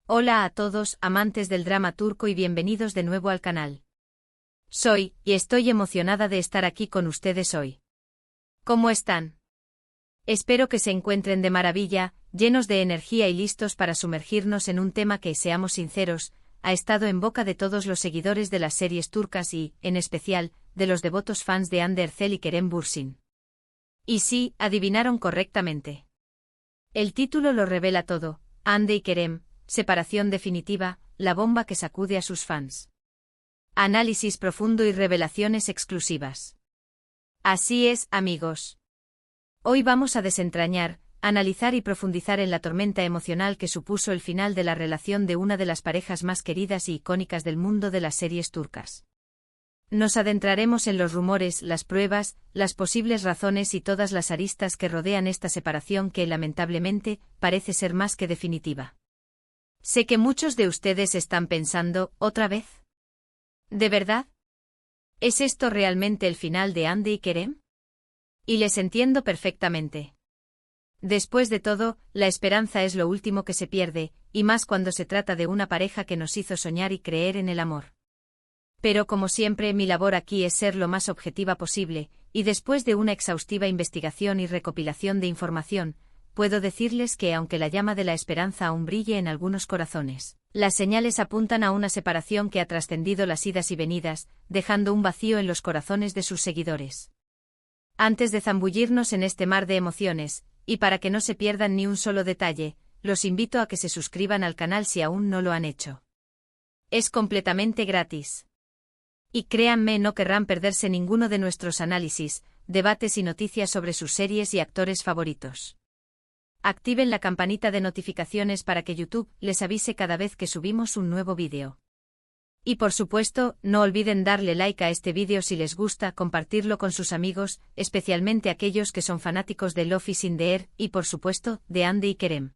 Hola a todos, amantes del drama turco y bienvenidos de nuevo al canal. Soy, y estoy emocionada de estar aquí con ustedes hoy. ¿Cómo están? Espero que se encuentren de maravilla, llenos de energía y listos para sumergirnos en un tema que, seamos sinceros, ha estado en boca de todos los seguidores de las series turcas y, en especial, de los devotos fans de Hande Erçel y Kerem Bürsin. Y sí, adivinaron correctamente. El título lo revela todo: Hande y Kerem, separación definitiva, la bomba que sacude a sus fans. Análisis profundo y revelaciones exclusivas. Así es, amigos. Hoy vamos a desentrañar, analizar y profundizar en la tormenta emocional que supuso el final de la relación de una de las parejas más queridas y icónicas del mundo de las series turcas. Nos adentraremos en los rumores, las pruebas, las posibles razones y todas las aristas que rodean esta separación que, lamentablemente, parece ser más que definitiva. Sé que muchos de ustedes están pensando, ¿otra vez? ¿De verdad? ¿Es esto realmente el final de Hande y Kerem? Y les entiendo perfectamente. Después de todo, la esperanza es lo último que se pierde, y más cuando se trata de una pareja que nos hizo soñar y creer en el amor. Pero como siempre, mi labor aquí es ser lo más objetiva posible, y después de una exhaustiva investigación y recopilación de información, puedo decirles que aunque la llama de la esperanza aún brille en algunos corazones, las señales apuntan a una separación que ha trascendido las idas y venidas, dejando un vacío en los corazones de sus seguidores. Antes de zambullirnos en este mar de emociones, y para que no se pierdan ni un solo detalle, los invito a que se suscriban al canal si aún no lo han hecho. Es completamente gratis. Y créanme, no querrán perderse ninguno de nuestros análisis, debates y noticias sobre sus series y actores favoritos. Activen la campanita de notificaciones para que YouTube les avise cada vez que subimos un nuevo vídeo. Y por supuesto, no olviden darle like a este vídeo si les gusta, compartirlo con sus amigos, especialmente aquellos que son fanáticos de Love is in the Air y por supuesto, de Hande y Kerem.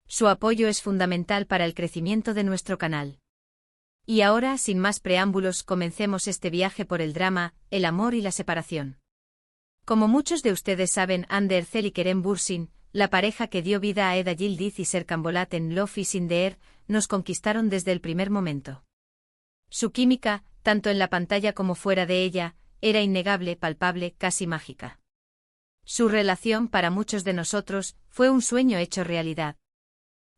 Su apoyo es fundamental para el crecimiento de nuestro canal. Y ahora, sin más preámbulos, comencemos este viaje por el drama, el amor y la separación. Como muchos de ustedes saben, Hande Erçel y Kerem Bürsin, la pareja que dio vida a Eda Yildiz y Serkan Bolat en Love is in the Air, nos conquistaron desde el primer momento. Su química, tanto en la pantalla como fuera de ella, era innegable, palpable, casi mágica. Su relación, para muchos de nosotros, fue un sueño hecho realidad.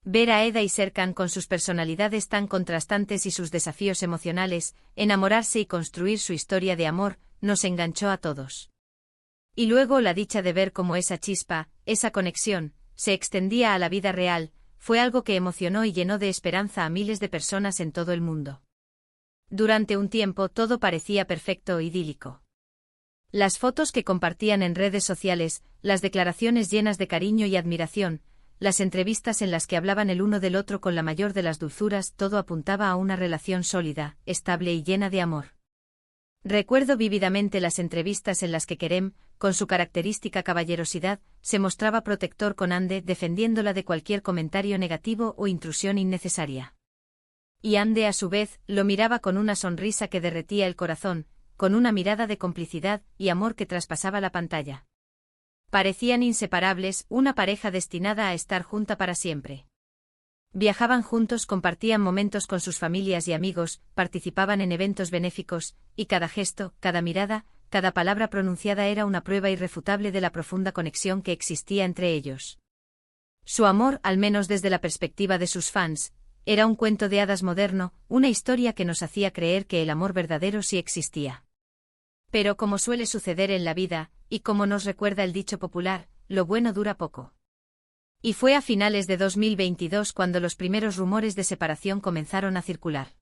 Ver a Eda y Serkan con sus personalidades tan contrastantes y sus desafíos emocionales, enamorarse y construir su historia de amor, nos enganchó a todos. Y luego la dicha de ver cómo esa chispa, esa conexión, se extendía a la vida real, fue algo que emocionó y llenó de esperanza a miles de personas en todo el mundo. Durante un tiempo todo parecía perfecto e idílico. Las fotos que compartían en redes sociales, las declaraciones llenas de cariño y admiración, las entrevistas en las que hablaban el uno del otro con la mayor de las dulzuras, todo apuntaba a una relación sólida, estable y llena de amor. Recuerdo vívidamente las entrevistas en las que Kerem, con su característica caballerosidad, se mostraba protector con Hande, defendiéndola de cualquier comentario negativo o intrusión innecesaria. Y Hande a su vez, lo miraba con una sonrisa que derretía el corazón, con una mirada de complicidad y amor que traspasaba la pantalla. Parecían inseparables, una pareja destinada a estar junta para siempre. Viajaban juntos, compartían momentos con sus familias y amigos, participaban en eventos benéficos, y cada gesto, cada mirada, cada palabra pronunciada era una prueba irrefutable de la profunda conexión que existía entre ellos. Su amor, al menos desde la perspectiva de sus fans, era un cuento de hadas moderno, una historia que nos hacía creer que el amor verdadero sí existía. Pero como suele suceder en la vida, y como nos recuerda el dicho popular, lo bueno dura poco. Y fue a finales de 2022 cuando los primeros rumores de separación comenzaron a circular.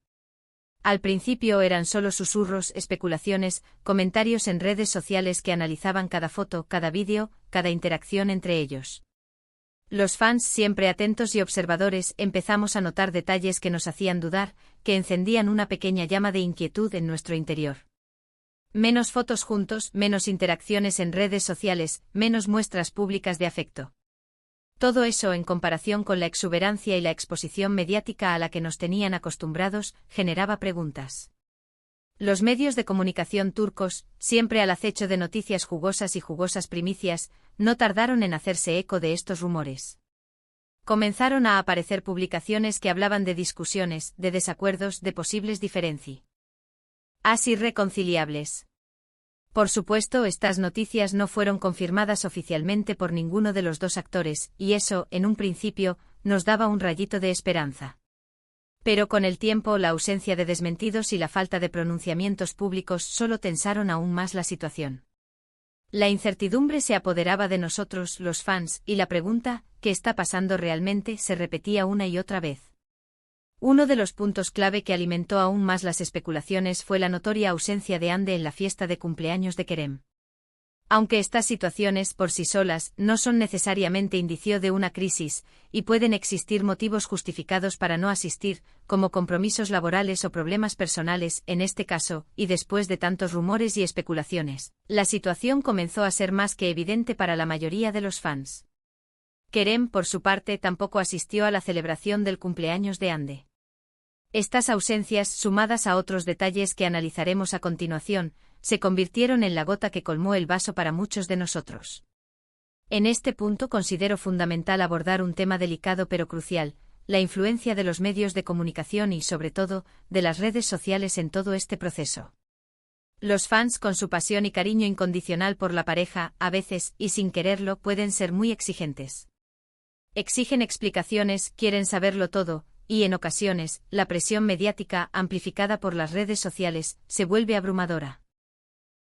Al principio eran solo susurros, especulaciones, comentarios en redes sociales que analizaban cada foto, cada vídeo, cada interacción entre ellos. Los fans, siempre atentos y observadores, empezamos a notar detalles que nos hacían dudar, que encendían una pequeña llama de inquietud en nuestro interior. Menos fotos juntos, menos interacciones en redes sociales, menos muestras públicas de afecto. Todo eso, en comparación con la exuberancia y la exposición mediática a la que nos tenían acostumbrados, generaba preguntas. Los medios de comunicación turcos, siempre al acecho de noticias jugosas y jugosas primicias, no tardaron en hacerse eco de estos rumores. Comenzaron a aparecer publicaciones que hablaban de discusiones, de desacuerdos, de posibles diferencias irreconciliables. Por supuesto, estas noticias no fueron confirmadas oficialmente por ninguno de los dos actores, y eso, en un principio, nos daba un rayito de esperanza. Pero con el tiempo, la ausencia de desmentidos y la falta de pronunciamientos públicos solo tensaron aún más la situación. La incertidumbre se apoderaba de nosotros, los fans, y la pregunta, ¿qué está pasando realmente?, se repetía una y otra vez. Uno de los puntos clave que alimentó aún más las especulaciones fue la notoria ausencia de Ande en la fiesta de cumpleaños de Kerem. Aunque estas situaciones, por sí solas, no son necesariamente indicio de una crisis, y pueden existir motivos justificados para no asistir, como compromisos laborales o problemas personales, en este caso, y después de tantos rumores y especulaciones, la situación comenzó a ser más que evidente para la mayoría de los fans. Kerem, por su parte, tampoco asistió a la celebración del cumpleaños de Ande. Estas ausencias, sumadas a otros detalles que analizaremos a continuación, se convirtieron en la gota que colmó el vaso para muchos de nosotros. En este punto considero fundamental abordar un tema delicado pero crucial, la influencia de los medios de comunicación y, sobre todo, de las redes sociales en todo este proceso. Los fans, con su pasión y cariño incondicional por la pareja, a veces, y sin quererlo, pueden ser muy exigentes. Exigen explicaciones, quieren saberlo todo, y en ocasiones, la presión mediática, amplificada por las redes sociales, se vuelve abrumadora.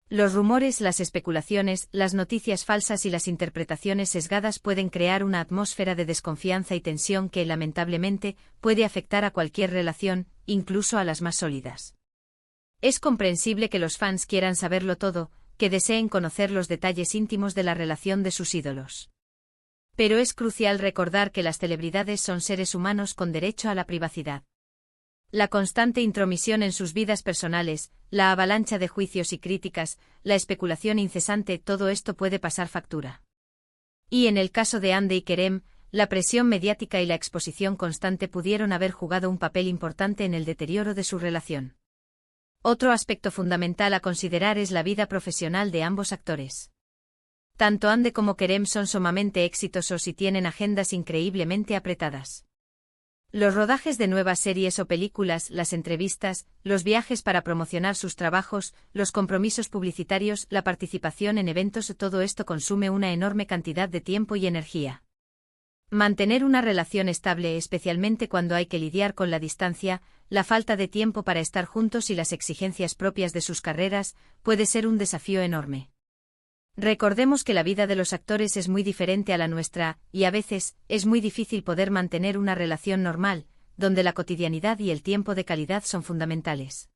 Los rumores, las especulaciones, las noticias falsas y las interpretaciones sesgadas pueden crear una atmósfera de desconfianza y tensión que, lamentablemente, puede afectar a cualquier relación, incluso a las más sólidas. Es comprensible que los fans quieran saberlo todo, que deseen conocer los detalles íntimos de la relación de sus ídolos. Pero es crucial recordar que las celebridades son seres humanos con derecho a la privacidad. La constante intromisión en sus vidas personales, la avalancha de juicios y críticas, la especulación incesante, todo esto puede pasar factura. Y en el caso de Ande y Kerem, la presión mediática y la exposición constante pudieron haber jugado un papel importante en el deterioro de su relación. Otro aspecto fundamental a considerar es la vida profesional de ambos actores. Tanto Ande como Kerem son sumamente exitosos y tienen agendas increíblemente apretadas. Los rodajes de nuevas series o películas, las entrevistas, los viajes para promocionar sus trabajos, los compromisos publicitarios, la participación en eventos, todo esto consume una enorme cantidad de tiempo y energía. Mantener una relación estable, especialmente cuando hay que lidiar con la distancia, la falta de tiempo para estar juntos y las exigencias propias de sus carreras, puede ser un desafío enorme. Recordemos que la vida de los actores es muy diferente a la nuestra, y a veces, es muy difícil poder mantener una relación normal, donde la cotidianidad y el tiempo de calidad son fundamentales.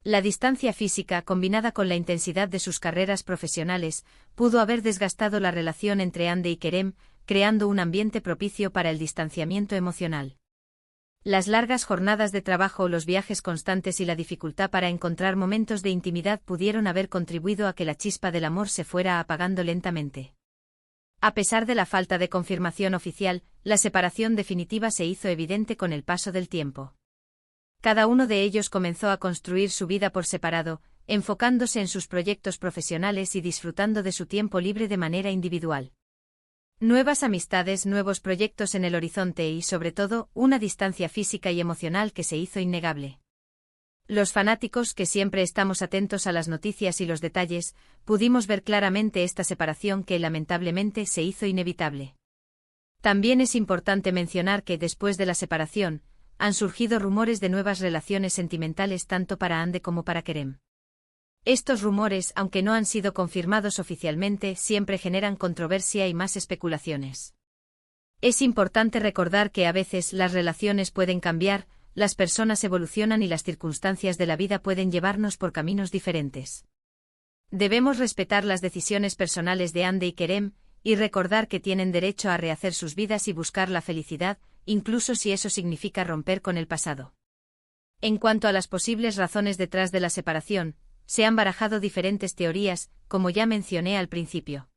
La distancia física, combinada con la intensidad de sus carreras profesionales, pudo haber desgastado la relación entre Ande y Kerem, creando un ambiente propicio para el distanciamiento emocional. Las largas jornadas de trabajo, los viajes constantes y la dificultad para encontrar momentos de intimidad pudieron haber contribuido a que la chispa del amor se fuera apagando lentamente. A pesar de la falta de confirmación oficial, la separación definitiva se hizo evidente con el paso del tiempo. Cada uno de ellos comenzó a construir su vida por separado, enfocándose en sus proyectos profesionales y disfrutando de su tiempo libre de manera individual. Nuevas amistades, nuevos proyectos en el horizonte y, sobre todo, una distancia física y emocional que se hizo innegable. Los fanáticos, que siempre estamos atentos a las noticias y los detalles, pudimos ver claramente esta separación que, lamentablemente, se hizo inevitable. También es importante mencionar que, después de la separación, han surgido rumores de nuevas relaciones sentimentales tanto para Ande como para Kerem. Estos rumores, aunque no han sido confirmados oficialmente, siempre generan controversia y más especulaciones. Es importante recordar que a veces las relaciones pueden cambiar, las personas evolucionan y las circunstancias de la vida pueden llevarnos por caminos diferentes. Debemos respetar las decisiones personales de Ande y Kerem, y recordar que tienen derecho a rehacer sus vidas y buscar la felicidad, incluso si eso significa romper con el pasado. En cuanto a las posibles razones detrás de la separación, se han barajado diferentes teorías, como ya mencioné al principio.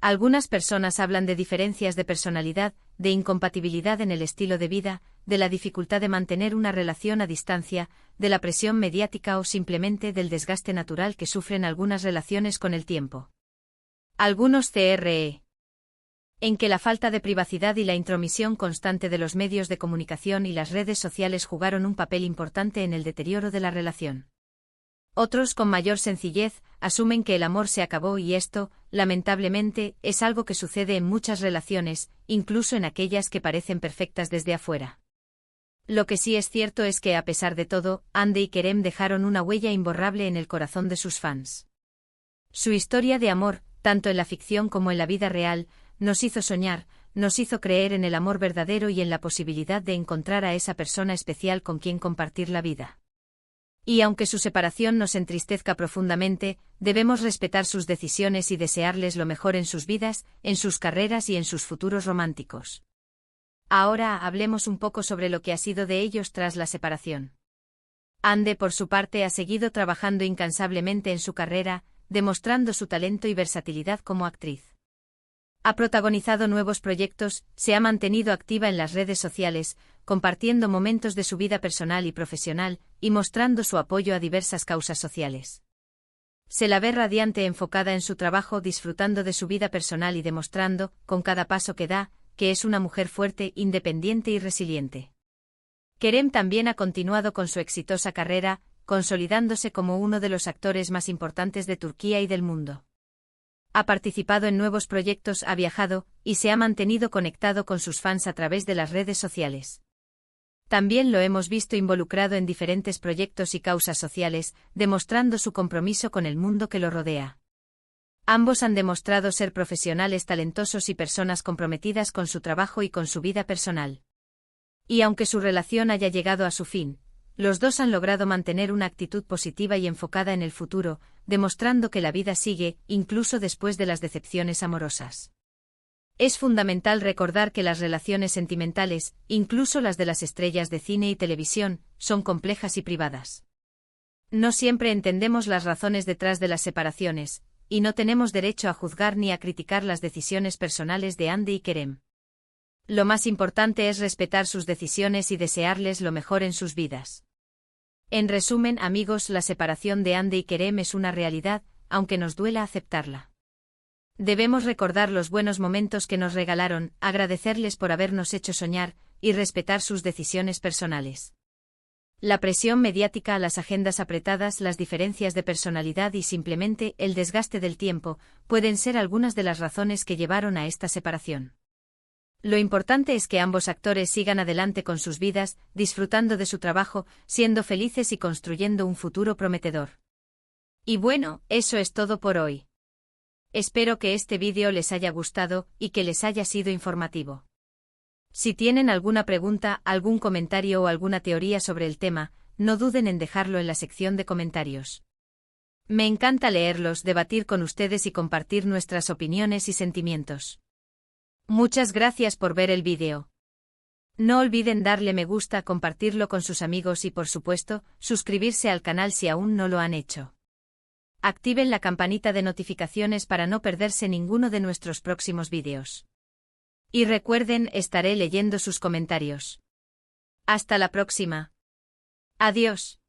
Algunas personas hablan de diferencias de personalidad, de incompatibilidad en el estilo de vida, de la dificultad de mantener una relación a distancia, de la presión mediática o simplemente del desgaste natural que sufren algunas relaciones con el tiempo. Algunos CRE en que la falta de privacidad y la intromisión constante de los medios de comunicación y las redes sociales jugaron un papel importante en el deterioro de la relación. Otros, con mayor sencillez, asumen que el amor se acabó y esto, lamentablemente, es algo que sucede en muchas relaciones, incluso en aquellas que parecen perfectas desde afuera. Lo que sí es cierto es que, a pesar de todo, Hande y Kerem dejaron una huella imborrable en el corazón de sus fans. Su historia de amor, tanto en la ficción como en la vida real, nos hizo soñar, nos hizo creer en el amor verdadero y en la posibilidad de encontrar a esa persona especial con quien compartir la vida. Y aunque su separación nos entristezca profundamente, debemos respetar sus decisiones y desearles lo mejor en sus vidas, en sus carreras y en sus futuros románticos. Ahora hablemos un poco sobre lo que ha sido de ellos tras la separación. Hande, por su parte, ha seguido trabajando incansablemente en su carrera, demostrando su talento y versatilidad como actriz. Ha protagonizado nuevos proyectos, se ha mantenido activa en las redes sociales, compartiendo momentos de su vida personal y profesional, y mostrando su apoyo a diversas causas sociales. Se la ve radiante, enfocada en su trabajo, disfrutando de su vida personal y demostrando, con cada paso que da, que es una mujer fuerte, independiente y resiliente. Kerem también ha continuado con su exitosa carrera, consolidándose como uno de los actores más importantes de Turquía y del mundo. Ha participado en nuevos proyectos, ha viajado, y se ha mantenido conectado con sus fans a través de las redes sociales. También lo hemos visto involucrado en diferentes proyectos y causas sociales, demostrando su compromiso con el mundo que lo rodea. Ambos han demostrado ser profesionales talentosos y personas comprometidas con su trabajo y con su vida personal. Y aunque su relación haya llegado a su fin, los dos han logrado mantener una actitud positiva y enfocada en el futuro, demostrando que la vida sigue, incluso después de las decepciones amorosas. Es fundamental recordar que las relaciones sentimentales, incluso las de las estrellas de cine y televisión, son complejas y privadas. No siempre entendemos las razones detrás de las separaciones, y no tenemos derecho a juzgar ni a criticar las decisiones personales de Hande y Kerem. Lo más importante es respetar sus decisiones y desearles lo mejor en sus vidas. En resumen, amigos, la separación de Hande y Kerem es una realidad, aunque nos duela aceptarla. Debemos recordar los buenos momentos que nos regalaron, agradecerles por habernos hecho soñar, y respetar sus decisiones personales. La presión mediática, las agendas apretadas, las diferencias de personalidad y simplemente el desgaste del tiempo, pueden ser algunas de las razones que llevaron a esta separación. Lo importante es que ambos actores sigan adelante con sus vidas, disfrutando de su trabajo, siendo felices y construyendo un futuro prometedor. Y bueno, eso es todo por hoy. Espero que este vídeo les haya gustado y que les haya sido informativo. Si tienen alguna pregunta, algún comentario o alguna teoría sobre el tema, no duden en dejarlo en la sección de comentarios. Me encanta leerlos, debatir con ustedes y compartir nuestras opiniones y sentimientos. Muchas gracias por ver el vídeo. No olviden darle me gusta, compartirlo con sus amigos y, por supuesto, suscribirse al canal si aún no lo han hecho. Activen la campanita de notificaciones para no perderse ninguno de nuestros próximos vídeos. Y recuerden, estaré leyendo sus comentarios. Hasta la próxima. Adiós.